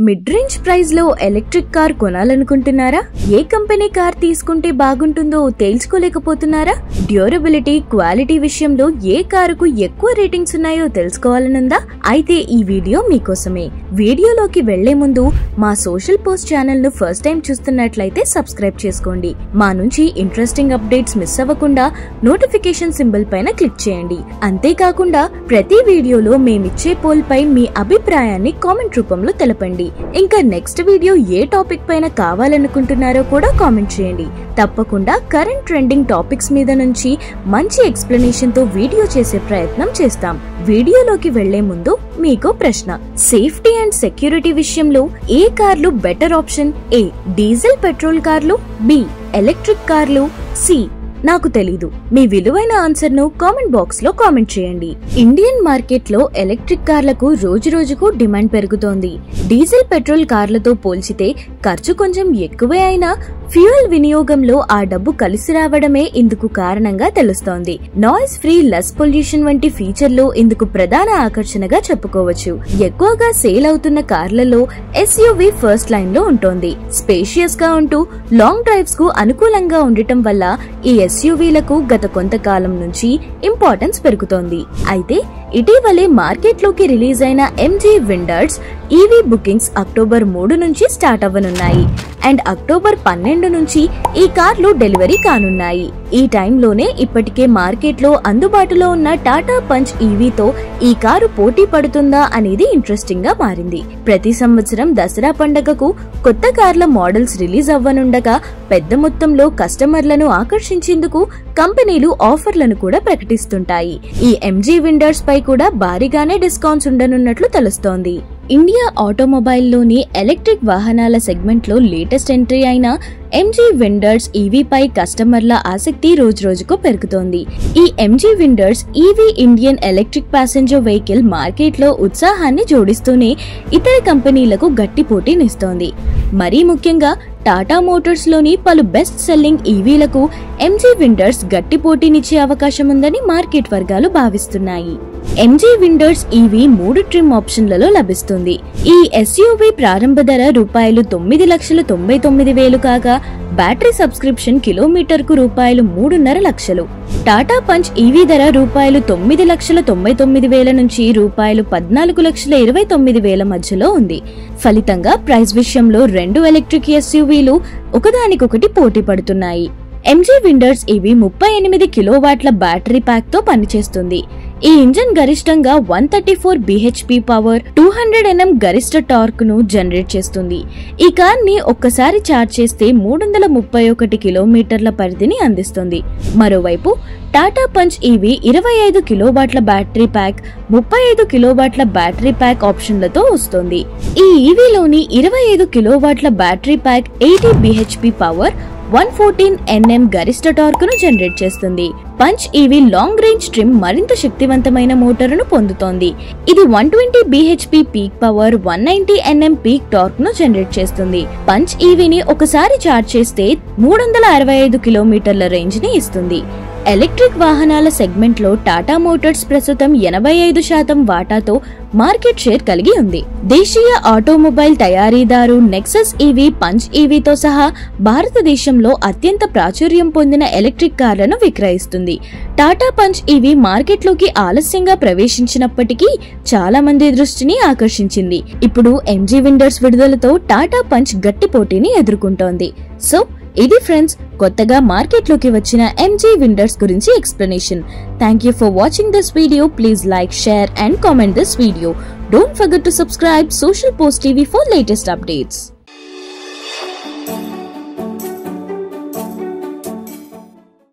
Mid range price లో electric car కొనాలనుకుంటున్నారా? ఏ company car తీసుకుంటే బాగుంటుందో తేల్చుకోలేకపోతున్నారా? డ్యూరబిలిటీ, క్వాలిటీ విషయంలో ఏ కారుకు ఎక్కువ రేటింగ్స్ ఉన్నాయో తెలుసుకోవాలనుందా? అయితే ఈ వీడియో మీకోసమే. వీడియోలోకి వెళ్లే ముందు మా సోషల్ పోస్ట్ ఛానల్ ను ఫస్ట్ టైం చూస్తున్నట్లయితే సబ్స్క్రైబ్ చేసుకోండి. మా నుంచి ఇంట్రెస్టింగ్ అప్డేట్స్ మిస్ అవ్వకుండా నోటిఫికేషన్ సింబల్ పైన క్లిక్ చేయండి. అంతేకాకుండా ప్రతి వీడియోలో మేమిచ్చే పోల్ పై మీ అభిప్రాయాన్ని కామెంట్ రూపంలో తెలపండి. ఇంకా నెక్స్ట్ వీడియో ఏ టాపిక్ పైన కావాలనుకుంటున్నారో కూడా కామెంట్ చేయండి. తప్పకుండా కరెంట్ ట్రెండింగ్ టాపిక్స్ మీద నుంచి మంచి ఎక్స్ప్లెనేషన్ తో వీడియో చేసే ప్రయత్నం చేస్తాం. వీడియోలోకి వెళ్లే ముందు మీకు ప్రశ్న. సేఫ్టీ అండ్ సెక్యూరిటీ విషయంలో ఏ కార్లు బెటర్ ఆప్షన్? ఏ డీజిల్ పెట్రోల్ కార్లు, బి ఎలక్ట్రిక్ కార్లు, సి నాకు తెలీదు. మీ విలువైన ఆన్సర్ ను కామెంట్ బాక్స్ లో కామెంట్ చేయండి. ఇండియన్ మార్కెట్ లో ఎలక్ట్రిక్ కార్లకు రోజు రోజుకు డిమాండ్ పెరుగుతోంది. డీజిల్ పెట్రోల్ కార్లతో పోల్చితే ఖర్చు కొంచెం ఎక్కువే అయినా ఫ్యూయల్ వినియోగంలో ఆ డబ్బు కలిసి రావడమే ఇందుకు కారణంగా తెలుస్తోంది. నాయిస్ ఫ్రీ, లెస్ పొల్యూషన్ వంటి ఫీచర్లు ఇందుకు ప్రధాన ఆకర్షణగా చెప్పుకోవచ్చు. ఎక్కువగా సేల్ అవుతున్న కార్లలో ఎస్యూవీ ఫస్ట్ లైన్ లో ఉంటోంది. స్పేషియస్ గా ఉంటూ లాంగ్ డ్రైవ్స్ కు అనుకూలంగా ఉండటం వల్ల ఈ ఎస్యూవీలకు గత కొంతకాలం నుంచి ఇంపార్టెన్స్ పెరుగుతోంది. అయితే ఇటీవలే మార్కెట్ లోకి రిలీజ్ అయిన MG Windsor EV bookings October 3 నుంచి స్టార్ట్ అవ్వనున్నాయి అండ్ అక్టోబర్ 12 నుంచి ఈ కార్లు డెలివరీ కానున్నాయి. ఈ టైంలోనే ఇప్పటికే మార్కెట్ లో అందుబాటులో ఉన్న టాటా పంచ్ ఈవీతో ఈ కారు పోటీ పడుతుందా అనేది ఇంట్రెస్టింగ్ గా మారింది. ప్రతి సంవత్సరం దసరా పండుగకు కొత్త కార్ల మోడల్స్ రిలీజ్ అవ్వనుండగా పెద్ద మొత్తంలో కస్టమర్లను ఆకర్షించేందుకు కంపెనీలు ఆఫర్లను కూడా ప్రకటిస్తుంటాయి. ఈ ఎంజీ విండర్స్ పై కూడా భారీగానే డిస్కౌంట్స్ ఉండనున్నట్లు తెలుస్తోంది. ఇండియా ఆటోమొబైల్ లోని ఎలక్ట్రిక్ వాహనాల సెగ్మెంట్ లో లేటెస్ట్ ఎంట్రీ అయిన ఎంజీ విండర్స్ ఈవీ పై కస్టమర్ల ఆసక్తి రోజురోజుకు పెరుగుతోంది. ఈ MG Windsor EV Indian electric passenger vehicle market లో ఉత్సాహాన్ని జోడిస్తూనే ఇతర కంపెనీలకు గట్టి పోటీనిస్తోంది. మరీ ముఖ్యంగా టాటా మోటార్స్ లోని పలు బెస్ట్ సెల్లింగ్ ఈవీలకు ఎంజీ విండర్స్ గట్టి పోటీనిచ్చే అవకాశం ఉందని మార్కెట్ వర్గాలు భావిస్తున్నాయి. ఎంజీ విండర్స్ ఈవీ 3 ట్రిమ్ ఆప్షన్లలో లభిస్తుంది. ఈ ఎస్యూవీ ప్రారంభ ధర ₹9,99,000 కాగా బ్యాటరీ సబ్స్క్రిప్షన్ కిలోమీటర్కు ₹3.5 లక్షలు. టాటా పంచ్ ఈవీ ధర ₹9,99,000 నుంచి ₹14,29,000 మధ్యలో ఉంది. ఫలితంగా ప్రైస్ విషయంలో రెండు ఎలక్ట్రిక్ ఎస్యూవీలు ఒకదానికొకటి పోటీ పడుతున్నాయి. ఎంజీ విండర్స్ ఈవీ 38 కిలోవాట్ల బ్యాటరీ ప్యాక్ తో పనిచేస్తుంది. ఈ ఇంజన్ గరిష్టంగా 134 bhp పవర్, 200 Nm గరిష్ట టార్క్ ను జనరేట్ చేస్తుంది. ఈ కార్ ని ఒక్కసారి ఛార్జ్ చేస్తే 331 కిలోమీటర్ల పరిధిని అందిస్తుంది. మరోవైపు టాటా పంచ్ ఈవీ 25 కిలోవాట్ల బ్యాటరీ ప్యాక్, 35 కిలోవాట్ల బ్యాటరీ ప్యాక్ ఆప్షన్లతో వస్తుంది. ఈ ఈవీలోని 25 కిలోవాట్ల battery pack 80 bhp power, 114 Nm గరిష్ట టార్క్ ను జనరేట్ చేస్తుంది. Punch EV long range trim మరింత శక్తివంతమైన మోటారును పొందుతోంది. ఇది 120 bhp peak power, 190 Nm peak torque ను జనరేట్ చేస్తుంది. పంచ్ ఈవీని ఒకసారి ఛార్జ్ చేస్తే 365 కిలోమీటర్ల రేంజ్ ని ఇస్తుంది. ఎలక్ట్రిక్ వాహనాల సెగ్మెంట్ లో టాటా మోటార్స్ ప్రస్తుతం 85% వాటాతో మార్కెట్ షేర్ కలిగి ఉంది. దేశీయ ఆటోమొబైల్ తయారీదారు నెక్సస్ ఈవీ పంచ్ ఈవీతో సహా భారతదేశంలో అత్యంత ప్రాచుర్యం పొందిన ఎలక్ట్రిక్ కార్లను విక్రయిస్తుంది. టాటా పంచ్ ఈవీ మార్కెట్ లోకి ఆలస్యంగా ప్రవేశించినప్పటికీ చాలా మంది దృష్టిని ఆకర్షించింది. ఇప్పుడు ఎంజీ విండర్స్ విడుదలతో టాటా పంచ్ గట్టి పోటీని ఎదుర్కొంటోంది. సో ఇది ఫ్రెండ్స్, కొత్తగా మార్కెట్ లోకి వచ్చిన ఎంజీ విండర్స్ గురించి explanation. Thank you for watching this video. Please like, share and comment this video. Don't forget to subscribe Social Post TV for latest updates.